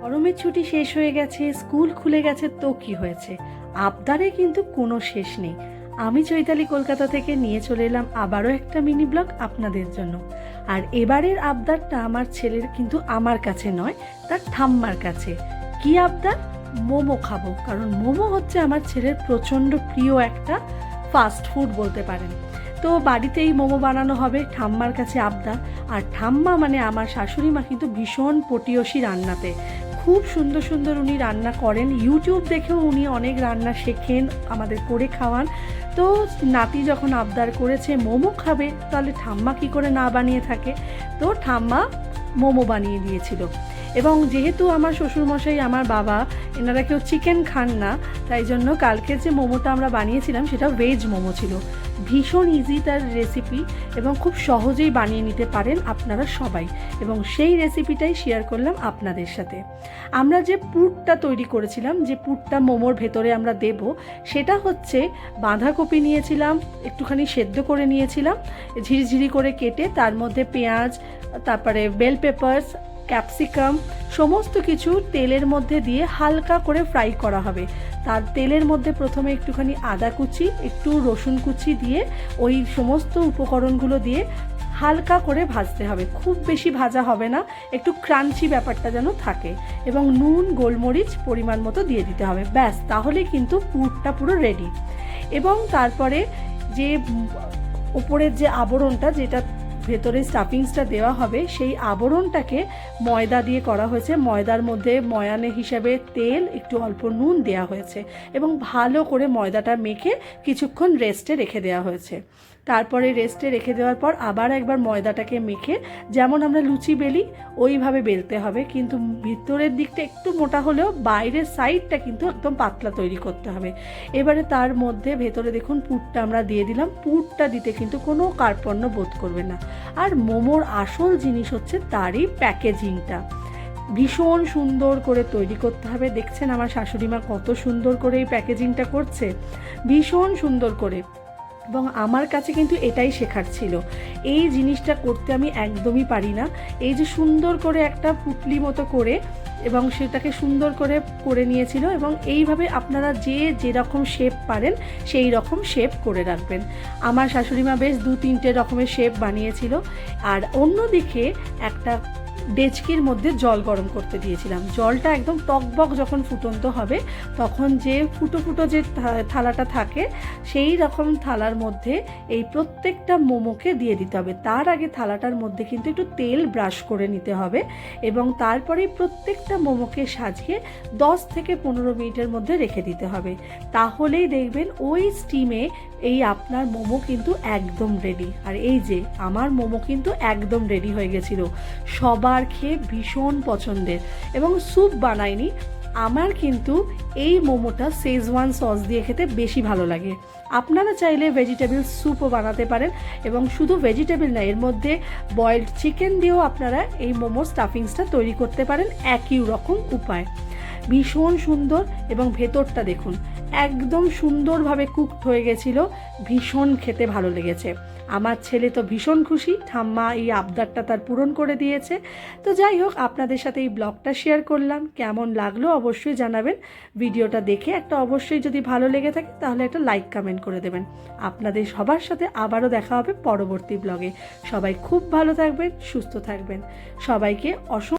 গরমের ছুটি শেষ হয়ে গেছে, স্কুল খুলে গেছে, তো কি হয়েছে, আবদারে কিন্তু কোনো শেষ নেই। আমি চৈতালি কলকাতা থেকে নিয়ে চলে এলাম আবারও একটা মিনি ব্লগ আপনাদের জন্য। আর এবারের আবদারটা আমার ছেলের কিন্তু আমার কাছে নয়, তার ঠাম্মার কাছে। কি আবদার? মোমো খাবো, কারণ মোমো হচ্ছে আমার ছেলের প্রচণ্ড প্রিয় একটা ফাস্ট ফুড বলতে পারেন। তো বাড়িতেই মোমো বানানো হবে, ঠাম্মার কাছে আবদার। আর ঠাম্মা মানে আমার শাশুড়ি মা কিন্তু ভীষণ পটিয়সী রান্নাতে, খুব সুন্দর সুন্দর উনি রান্না করেন। ইউটিউব দেখেও উনি অনেক রান্না শেখেন, আমাদের করে খাওয়ান। তো নাতি যখন আবদার করেছে মোমো খাবে, তাহলে ঠাম্মা কী করে না বানিয়ে থাকে। তো ঠাম্মা মোমো বানিয়ে দিয়েছিল। এবং যেহেতু আমার শ্বশুরমশাই, আমার বাবা, এনারা কেউ চিকেন খান না, তাই জন্য কালকের যে মোমোটা আমরা বানিয়েছিলাম সেটা ভেজ মোমো ছিল। ভীষণ ইজি তার রেসিপি, এবং খুব সহজেই বানিয়ে নিতে পারেন আপনারা সবাই, এবং সেই রেসিপিটাই শেয়ার করলাম আপনাদের সাথে। আমরা যে পুরটা তৈরি করেছিলাম, যে পুরটা মোমোর ভেতরে আমরা দেব, সেটা হচ্ছে বাঁধাকপি নিয়েছিলাম, একটুখানি সেদ্ধ করে নিয়েছিলাম, ঝিরিঝিরি করে কেটে, তার মধ্যে পেঁয়াজ, তারপরে বেল পেপারস, ক্যাপসিকাম, সমস্ত কিছু তেলের মধ্যে দিয়ে হালকা করে ফ্রাই করা হবে। তার তেলের মধ্যে প্রথমে একটুখানি আদা কুচি, একটু রসুন কুচি দিয়ে ওই সমস্ত উপকরণগুলো দিয়ে হালকা করে ভাজতে হবে। খুব বেশি ভাজা হবে না, একটু ক্রাঞ্চি ব্যাপারটা যেন থাকে, এবং নুন গোলমরিচ পরিমাণ মতো দিয়ে দিতে হবে। ব্যাস, তাহলে কিন্তু পুরটা পুরো রেডি। এবং তারপরে যে উপরের যে আবরণটা, যেটা ভেতরে স্টাফিংসটা দেওয়া হবে, সেই আবরণটাকে ময়দা দিয়ে করা হয়েছে। ময়দার মধ্যে ময়ানে হিসাবে তেল, একটু অল্প নুন দেওয়া হয়েছে, এবং ভালো করে ময়দাটা মেখে কিছুক্ষণ রেস্টে রেখে দেওয়া হয়েছে। তারপরে রেস্টে রেখে দেওয়ার পর আবার একবার ময়দাটাকে মেখে, যেমন আমরা লুচি বেলি ওইভাবে বেলতে হবে, কিন্তু ভিতরের দিকটা একটু মোটা হলেও বাইরের সাইডটা কিন্তু একদম পাতলা তৈরি করতে হবে। এবারে তার মধ্যে ভেতরে দেখুন পুরটা আমরা দিয়ে দিলাম। পুরটা দিতে কিন্তু কোনো কার্পণ্য বোধ করবে না। আর মোমোর আসল জিনিস হচ্ছে তারই প্যাকেজিংটা, ভীষণ সুন্দর করে তৈরি করতে হবে। দেখছেন আমার শাশুড়ি মা কত সুন্দর করে এই প্যাকেজিংটা করছে, ভীষণ সুন্দর করে। এবং আমার কাছে কিন্তু এটাই শেখার ছিল, এই জিনিসটা করতে আমি একদমই পারি না। এই যে সুন্দর করে একটা পুটলি মতো করে, এবং সেটাকে সুন্দর করে করে নিয়েছিল, এবং এইভাবে আপনারা যে যেরকম শেপ পারেন সেই রকম শেপ করে রাখবেন। আমার শাশুড়িমা বেশ 2-3টে রকমের শেপ বানিয়েছিল। আর অন্যদিকে একটা ডেচকির মধ্যে জল গরম করতে দিয়েছিলাম। জলটা একদম টকবক যখন ফুটন্ত হবে, তখন যে ফুটো ফুটো যে থালাটা থাকে, সেই রকম থালার মধ্যে এই প্রত্যেকটা মোমোকে দিয়ে দিতে হবে। তার আগে থালাটার মধ্যে কিন্তু একটু তেল ব্রাশ করে নিতে হবে, এবং তারপরে প্রত্যেকটা মোমোকে সাজিয়ে 10 থেকে 15 মিনিটের মধ্যে রেখে দিতে হবে। তাহলেই দেখবেন ওই স্টিমে এই আপনার মোমো কিন্তু একদম রেডি। আর এই যে আমার মোমো কিন্তু একদম রেডি হয়ে গেছিলো, সবার খেয়ে ভীষণ পছন্দের। এবং স্যুপ বানাইনি, আমার কিন্তু এই মোমোটা শেজওয়ান সস দিয়ে খেতে বেশি ভালো লাগে। আপনারা চাইলে ভেজিটেবল স্যুপও বানাতে পারেন, এবং শুধু ভেজিটেবল না, এর মধ্যে বয়েলড চিকেন দিয়েও আপনারা এই মোমো স্টাফিংসটা তৈরি করতে পারেন একই রকম উপায়। ভীষণ সুন্দর, এবং ভেতরটা দেখুন একদম সুন্দরভাবে কুকড হয়ে গেছিলো, ভীষণ খেতে ভালো লেগেছে। আমার ছেলে তো ভীষণ খুশি, ঠাম্মা এই আবদারটা তার পূরণ করে দিয়েছে। তো যাই হোক, আপনাদের সাথে এই ব্লগটা শেয়ার করলাম, কেমন লাগলো অবশ্যই জানাবেন। ভিডিওটা দেখে একটা অবশ্যই যদি ভালো লেগে থাকে তাহলে একটা লাইক কমেন্ট করে দেবেন। আপনাদের সবার সাথে আবারও দেখা হবে পরবর্তী ব্লগে। সবাই খুব ভালো থাকবেন, সুস্থ থাকবেন। সবাইকে অসংখ্য